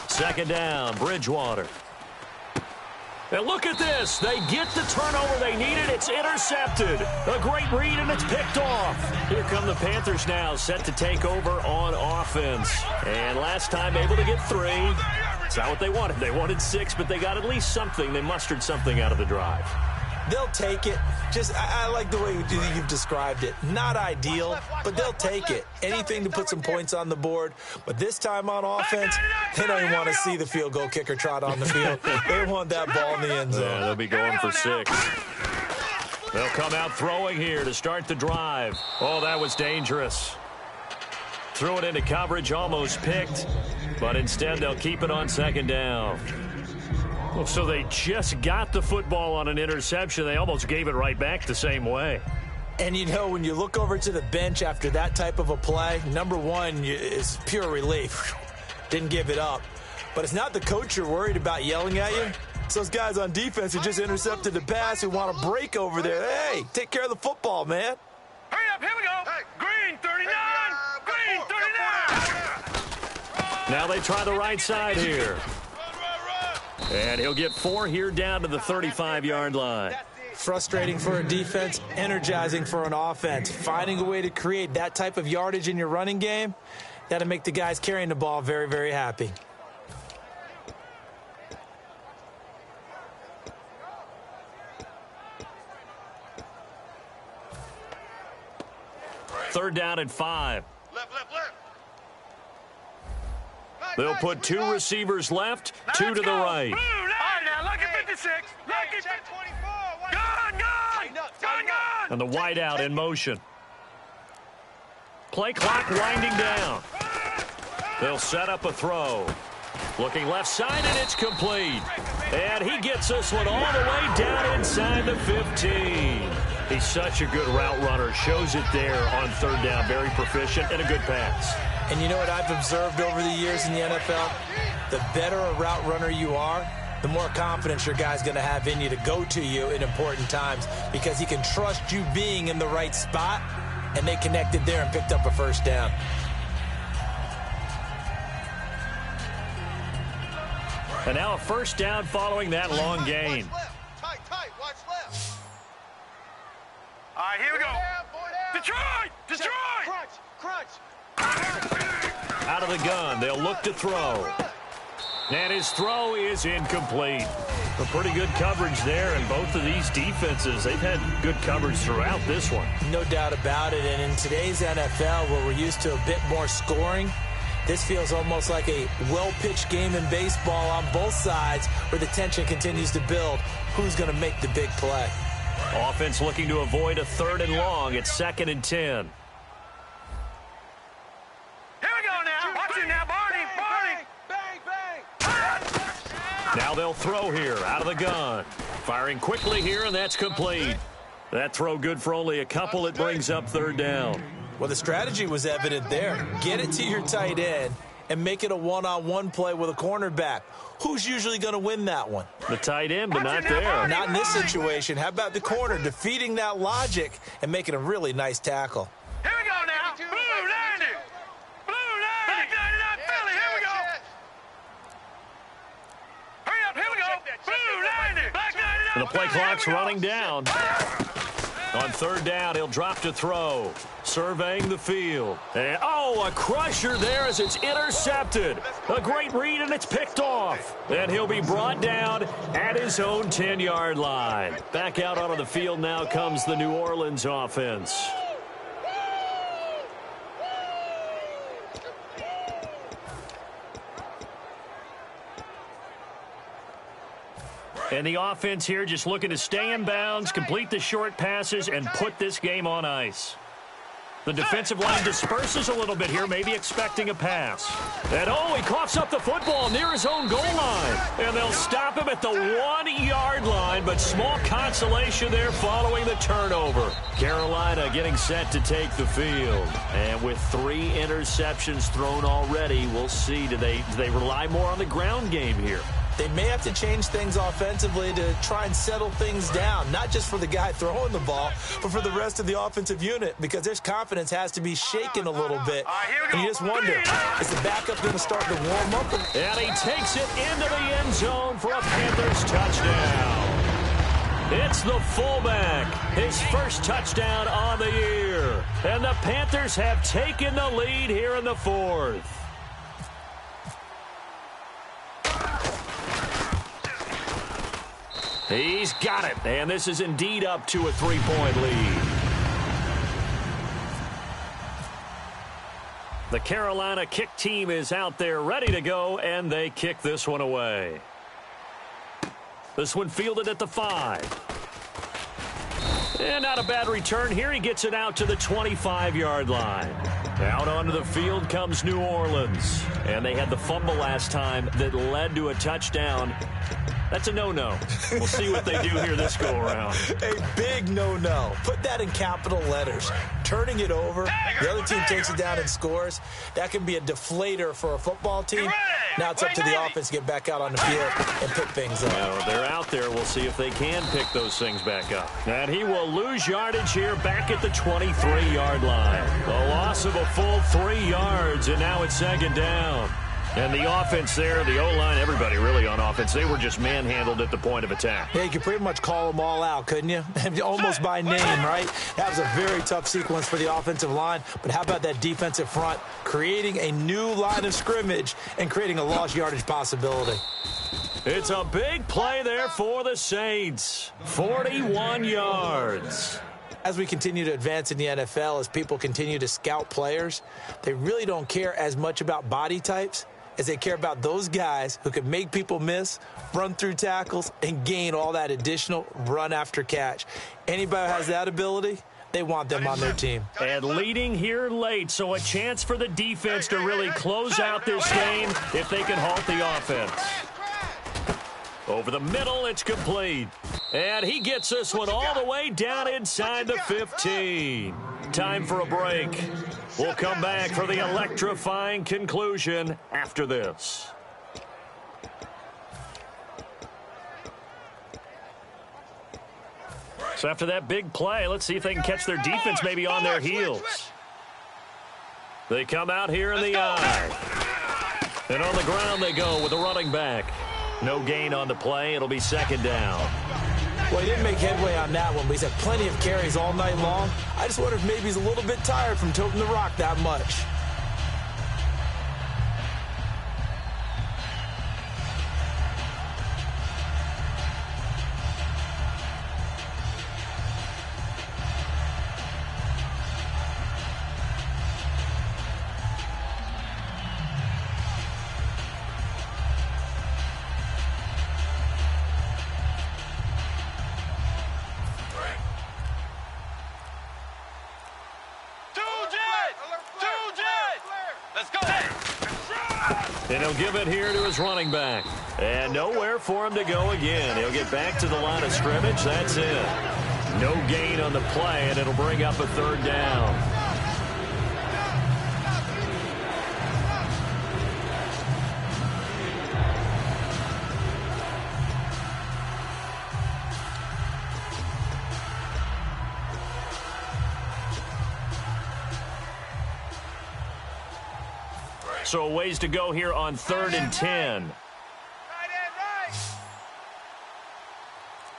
Second down, Bridgewater. And look at this. They get the turnover they needed. It's intercepted. A great read, and it's picked off. Here come the Panthers now, set to take over on offense. And last time able to get 3. It's not what they wanted. They wanted 6, but they got at least something. They mustered something out of the drive. They'll take it. I like the way you've described it. Not ideal, but they'll take it. Anything to put some points on the board. But this time on offense, they don't even want to see the field goal kicker trot on the field. They want that ball in the end zone. Yeah, they'll be going for 6. They'll come out throwing here to start the drive. Oh, that was dangerous. Threw it into coverage, almost picked. But instead, they'll keep it on 2nd down. So they just got the football on an interception. They almost gave it right back the same way. And, you know, when you look over to the bench after that type of a play, number one is pure relief. Didn't give it up. But it's not the coach you're worried about yelling at you. It's those guys on defense who just intercepted the pass who want to break over there. Hey, take care of the football, man. Hurry up, here we go. Hey. Green 39. Green 39. Now they try the right side here. And he'll get 4 here down to the 35-yard line. Frustrating for a defense, energizing for an offense. Finding a way to create that type of yardage in your running game, that'll make the guys carrying the ball very, very happy. Third down and 5. Left. They'll put 2 receivers left, 2 to the right. All right, now, look at 56. Look at 24. Gun. And the wideout in motion. Play clock winding down. They'll set up a throw. Looking left side, and it's complete. And he gets this one all the way down inside the 15. He's such a good route runner. Shows it there on third down. Very proficient and a good pass. And you know what I've observed over the years in the NFL? The better a route runner you are, the more confidence your guy's going to have in you to go to you in important times because he can trust you being in the right spot, and they connected there and picked up a first down. And now a first down following that long gain. Tight, watch left. All right, here we go. Detroit! Crunch! Out of the gun, they'll look to throw. And his throw is incomplete. A pretty good coverage there, and both of these defenses, they've had good coverage throughout this one. No doubt about it, and in today's NFL, where we're used to a bit more scoring, this feels almost like a well-pitched game in baseball on both sides where the tension continues to build. Who's going to make the big play? Offense looking to avoid a 3rd and long. It's 2nd and 10. Here we go now. Watch it now, Barney. Bang. Now they'll throw here out of the gun. Firing quickly here, and that's complete. That throw good for only a couple. It brings up 3rd down. Well, the strategy was evident there. Get it to your tight end and make it a one-on-one play with a cornerback. Who's usually going to win that one? The tight end, but not there. Not in this situation. How about the corner defeating that logic and making a really nice tackle? Here we go now. Blue 90. Back 99 Philly. Here we go. Hurry up. Here we go. Blue 90. Back 99. And the play clock's running down. On 3rd down, he'll drop to throw. Surveying the field. And, a crusher there as it's intercepted. A great read, and it's picked off. And he'll be brought down at his own 10-yard line. Back out onto the field now comes the New Orleans offense. And the offense here just looking to stay in bounds, complete the short passes, and put this game on ice. The defensive line disperses a little bit here, maybe expecting a pass. And, he coughs up the football near his own goal line. And they'll stop him at the 1-yard line, but small consolation there following the turnover. Carolina getting set to take the field. And with 3 interceptions thrown already, we'll see, do they rely more on the ground game here? They may have to change things offensively to try and settle things down, not just for the guy throwing the ball, but for the rest of the offensive unit, because their confidence has to be shaken a little bit. And you just wonder, is the backup going to start to warm up? And he takes it into the end zone for a Panthers touchdown. It's the fullback, his first touchdown on the year. And the Panthers have taken the lead here in the 4th. He's got it, and this is indeed up to a 3-point lead. The Carolina kick team is out there ready to go, and they kick this one away. This one fielded at the 5. And not a bad return here. He gets it out to the 25-yard line. Out onto the field comes New Orleans. And they had the fumble last time that led to a touchdown. That's a no-no. We'll see what they do here this go-around. A big no-no. Put that in capital letters. Turning it over, the other team takes it down and scores. That can be a deflator for a football team. Now it's up to the offense to get back out on the field and pick things up. Well, they're out there. We'll see if they can pick those things back up. And he will lose yardage here back at the 23-yard line. A loss of a full 3 yards, and now it's 2nd down. And the offense there, the O-line, everybody really on offense, they were just manhandled at the point of attack. Yeah, you could pretty much call them all out, couldn't you? Almost by name, right? That was a very tough sequence for the offensive line. But how about that defensive front creating a new line of scrimmage and creating a lost yardage possibility? It's a big play there for the Saints. 41 yards. As we continue to advance in the NFL, as people continue to scout players, they really don't care as much about body types is they care about those guys who can make people miss, run through tackles, and gain all that additional run after catch. Anybody who has that ability, they want them on their team. And leading here late, so a chance for the defense to really close out this game if they can halt the offense. Over the middle, it's complete. And he gets this one all the way down inside the 15. Time for a break. We'll come back for the electrifying conclusion after this. So after that big play, let's see if they can catch their defense maybe on their heels. They come out here in the eye. And on the ground they go with the running back. No gain on the play. It'll be second down. Well, he didn't make headway on that one, but he's had plenty of carries all night long. I just wonder if maybe he's a little bit tired from toting the rock that much. And he'll give it here to his running back. And nowhere for him to go again. He'll get back to the line of scrimmage. That's it. No gain on the play, and it'll bring up a third down. So a ways to go here on 3rd and 10.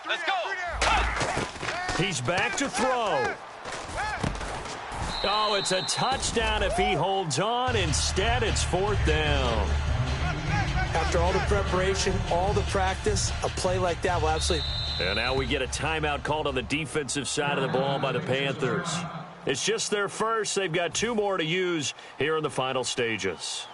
Let's go. He's back to throw. Oh, it's a touchdown if he holds on. Instead, it's 4th down. After all the preparation, all the practice, a play like that will absolutely... And now we get a timeout called on the defensive side of the ball by the Panthers. It's just their first. They've got 2 more to use here in the final stages.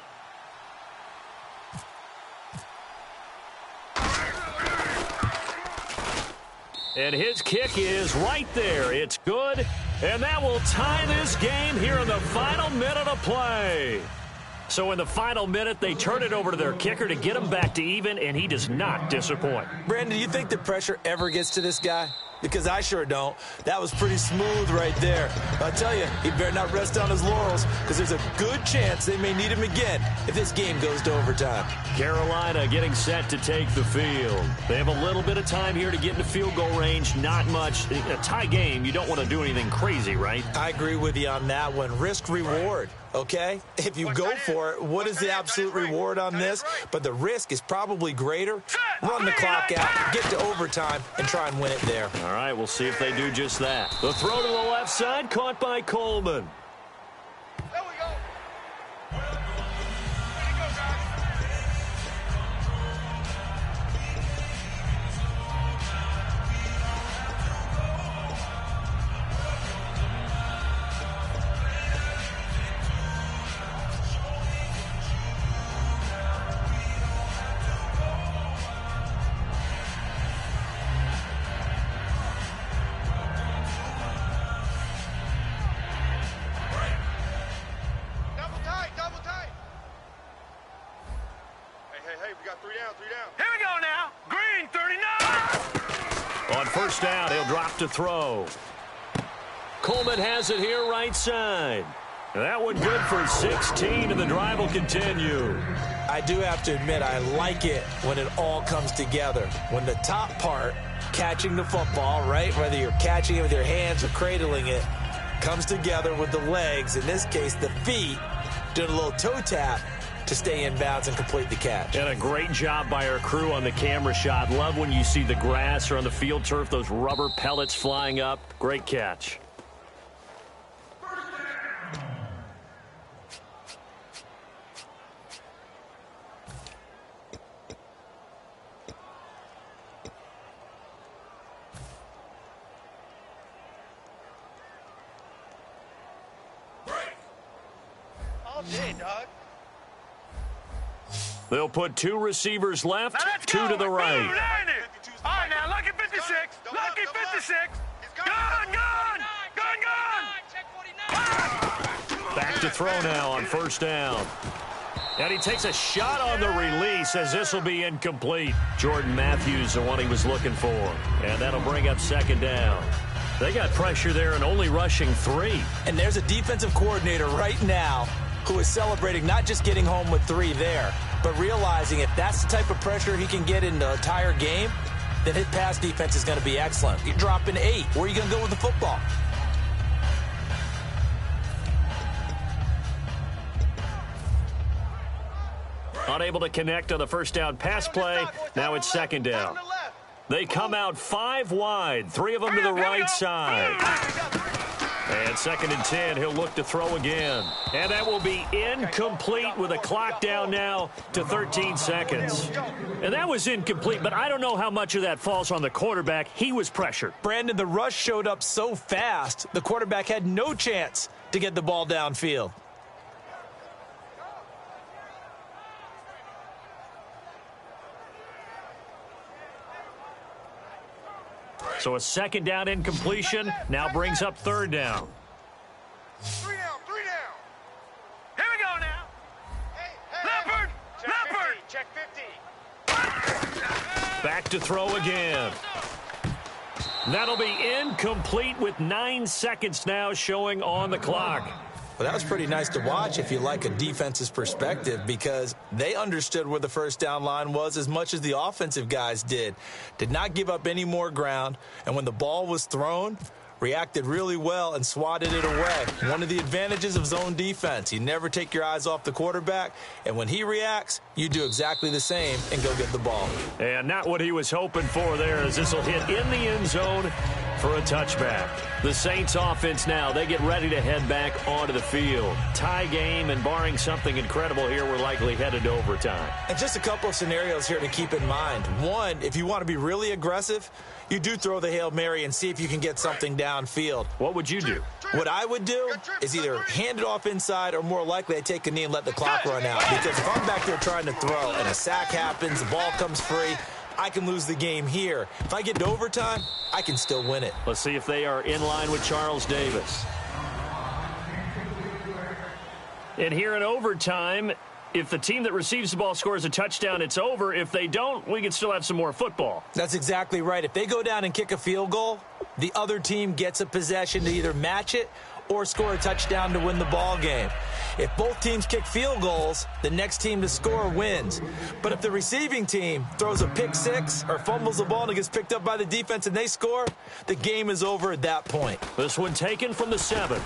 And his kick is right there. It's good. And that will tie this game here in the final minute of play. So in the final minute, they turn it over to their kicker to get him back to even, and he does not disappoint. Brandon, do you think the pressure ever gets to this guy? Because I sure don't. That was pretty smooth right there. I'll tell you, he better not rest on his laurels, because there's a good chance they may need him again if this game goes to overtime. Carolina getting set to take the field. They have a little bit of time here to get into field goal range. Not much. A tie game, you don't want to do anything crazy, right? I agree with you on that one. Risk reward, okay? If you go for it, what is the absolute reward on this? But the risk is probably greater. Run the clock out, get to overtime, and try and win it there. All right, we'll see if they do just that. The throw to the left side, caught by Coleman. There we go. Hey, we got 3 down, 3 down. Here we go now. Green, 39. On first down, he'll drop to throw. Coleman has it here right side. That one good for 16, and the drive will continue. I do have to admit, I like it when it all comes together. When the top part, catching the football, right, whether you're catching it with your hands or cradling it, comes together with the legs, in this case the feet, doing a little toe tap to stay in bounds and complete the catch. And a great job by our crew on the camera shot. Love when you see the grass or on the field turf, those rubber pellets flying up. Great catch. All day, dog. They'll put 2 receivers left, 2 to the right. All right, now, lucky 56. Lucky 56. Gone, gone. Gone, gone. Back to throw now on first down. And he takes a shot on the release as this will be incomplete. Jordan Matthews, the one he was looking for. And that'll bring up second down. They got pressure there and only rushing 3. And there's a defensive coordinator right now who is celebrating not just getting home with 3 there, but realizing if that's the type of pressure he can get in the entire game, then his pass defense is going to be excellent. You're dropping 8. Where are you going to go with the football? Unable to connect on the first down pass play. Now it's second down. They come out 5 wide, 3 of them to the right side. And second and 10, he'll look to throw again. And that will be incomplete with a clock down now to 13 seconds. And that was incomplete, but I don't know how much of that falls on the quarterback. He was pressured. Brandon, the rush showed up so fast, the quarterback had no chance to get the ball downfield. So a second down incompletion now brings up third down. 3 down, 3 down. Here we go now. Leopard, Leopard. Check 50. Back to throw again. That'll be incomplete with 9 seconds now showing on the clock. Well, that was pretty nice to watch if you like a defense's perspective, because they understood where the first down line was as much as the offensive guys did. Did not give up any more ground, and when the ball was thrown, reacted really well and swatted it away. One of the advantages of zone defense, you never take your eyes off the quarterback, and when he reacts, you do exactly the same and go get the ball. And not what he was hoping for there, as this will hit in the end zone for a touchback. The Saints offense now, they get ready to head back onto the field. Tie game, and barring something incredible here, we're likely headed to overtime. And just a couple of scenarios here to keep in mind. One, if you want to be really aggressive, you do throw the Hail Mary and see if you can get something downfield. What would you do? What I would do is either hand it off inside, or more likely I take a knee and let the clock run out. Because if I'm back there trying to throw and a sack happens, the ball comes free, I can lose the game here. If I get to overtime, I can still win it. Let's see if they are in line with Charles Davis. And here in overtime, if the team that receives the ball scores a touchdown, it's over. If they don't, we can still have some more football. That's exactly right. If they go down and kick a field goal, the other team gets a possession to either match it or score a touchdown to win the ball game. If both teams kick field goals, the next team to score wins. But if the receiving team throws a pick six or fumbles the ball and it gets picked up by the defense and they score, the game is over at that point. This one taken from the 7.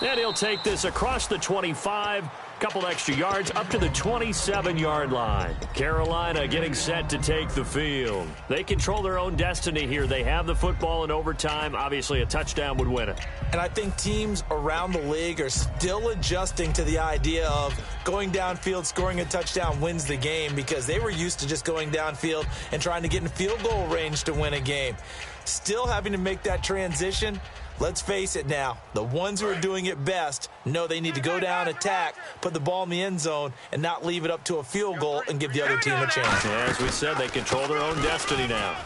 And he'll take this across the 25. Couple extra yards up to the 27-yard line. Carolina getting set to take the field. They control their own destiny here. They have the football in overtime. Obviously, a touchdown would win it. And I think teams around the league are still adjusting to the idea of going downfield, scoring a touchdown wins the game, because they were used to just going downfield and trying to get in field goal range to win a game. Still having to make that transition. Let's face it now, the ones who are doing it best know they need to go down, attack, put the ball in the end zone, and not leave it up to a field goal and give the other team a chance. Yeah, as we said, they control their own destiny now.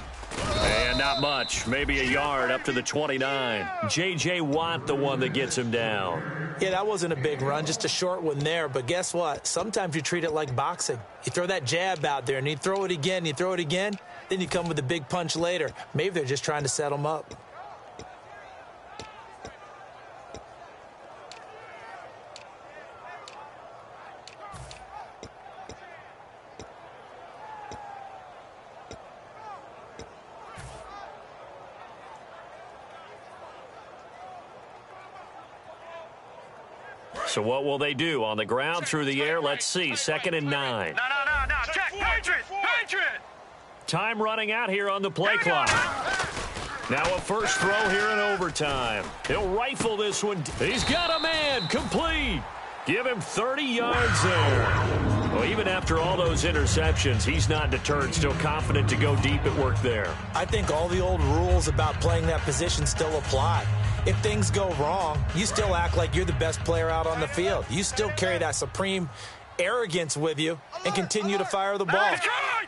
And not much, maybe a yard up to the 29. J.J. Watt, the one that gets him down. Yeah, that wasn't a big run, just a short one there. But guess what? Sometimes you treat it like boxing. You throw that jab out there, and you throw it again, then you come with a big punch later. Maybe they're just trying to set them up. So what will they do? On the ground, through the air, let's see. 2nd and 9. No. Check. Patriot. Time running out here on the play clock. Now a first throw here in overtime. He'll rifle this one. He's got a man. Complete. Give him 30 yards there. Well, even after all those interceptions, he's not deterred, still confident to go deep at work there. I think all the old rules about playing that position still apply. If things go wrong, you still act like you're the best player out on the field. You still carry that supreme arrogance with you and continue to fire the ball.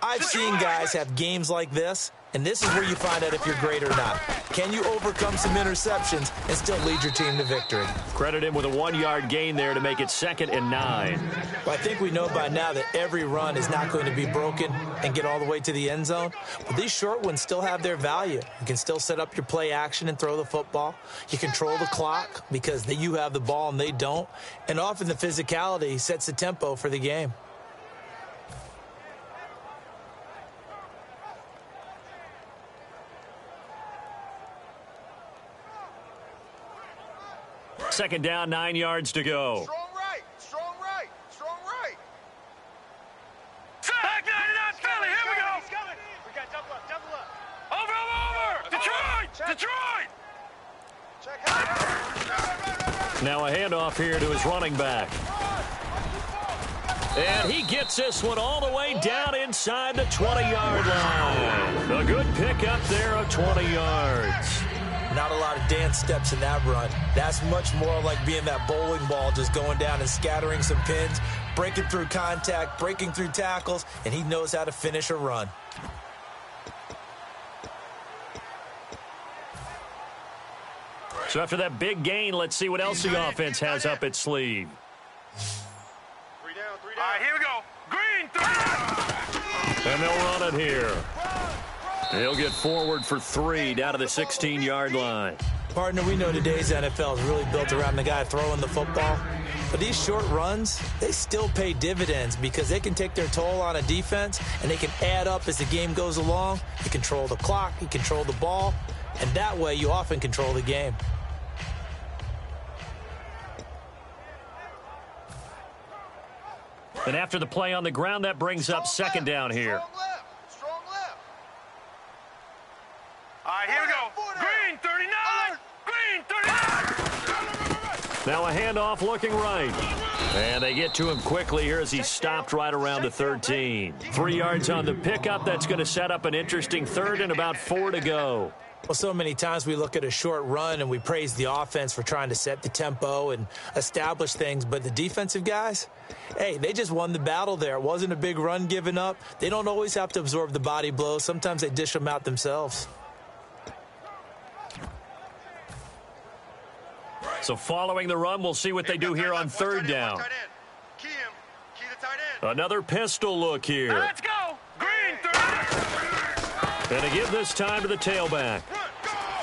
I've seen guys have games like this, and this is where you find out if you're great or not. Can you overcome some interceptions and still lead your team to victory? Credit him with a 1-yard gain there to make it 2nd and 9. Well, I think we know by now that every run is not going to be broken and get all the way to the end zone. But these short ones still have their value. You can still set up your play action and throw the football. You control the clock because you have the ball and they don't. And often the physicality sets the tempo for the game. Second down, 9 yards to go. Strong right, strong right, strong right. Back 99 Philly, here we go. He's coming. We got double up, double up. Over, over, over. Detroit, Detroit. Check. Now a handoff here to his running back. And he gets this one all the way down inside the 20-yard line. A good pickup there of 20 yards. Not a lot of dance steps in that run. That's much more like being that bowling ball, just going down and scattering some pins, breaking through contact, breaking through tackles, and he knows how to finish a run. So after that big gain, let's see what else the offense has up its sleeve. 3 down, 3 down. All right, here we go. Green, 3. And they'll run it here. He'll get forward for 3 down to the 16-yard line. Partner, we know today's NFL is really built around the guy throwing the football. But these short runs, they still pay dividends because they can take their toll on a defense and they can add up as the game goes along. You control the clock, you control the ball, and that way you often control the game. And after the play on the ground, that brings up 2nd down here. Strong left, strong left. All right, here we go. Green, 39. Green, 39. Now a handoff looking right. And they get to him quickly here as he's stopped right around the 13. 3 yards on the pickup. That's going to set up an interesting 3rd and about 4 to go. Well, so many times we look at a short run and we praise the offense for trying to set the tempo and establish things. But the defensive guys, hey, they just won the battle there. It wasn't a big run given up. They don't always have to absorb the body blows. Sometimes they dish them out themselves. So following the run, we'll see what they do here on 3rd down. Key him. Key the tight end. Another pistol look here. Let's go. Green, 30. And again this time to the tailback.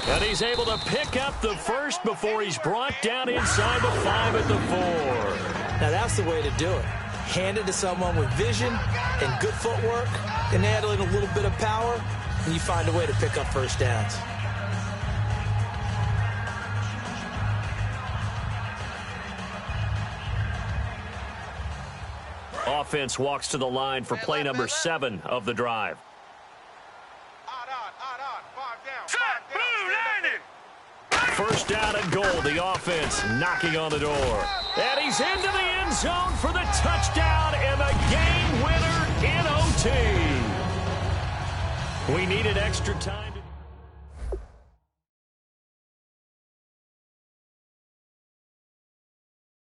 And he's able to pick up the first before he's brought down inside the 5 at the 4. Now that's the way to do it. Hand it to someone with vision and good footwork and add in a little bit of power, and you find a way to pick up first downs. Offense walks to the line for play number 7 of the drive. Odd, 5 down. Set, blue, 90. First down and goal. The offense knocking on the door. And he's into the end zone for the touchdown and the game winner in OT. We needed extra time.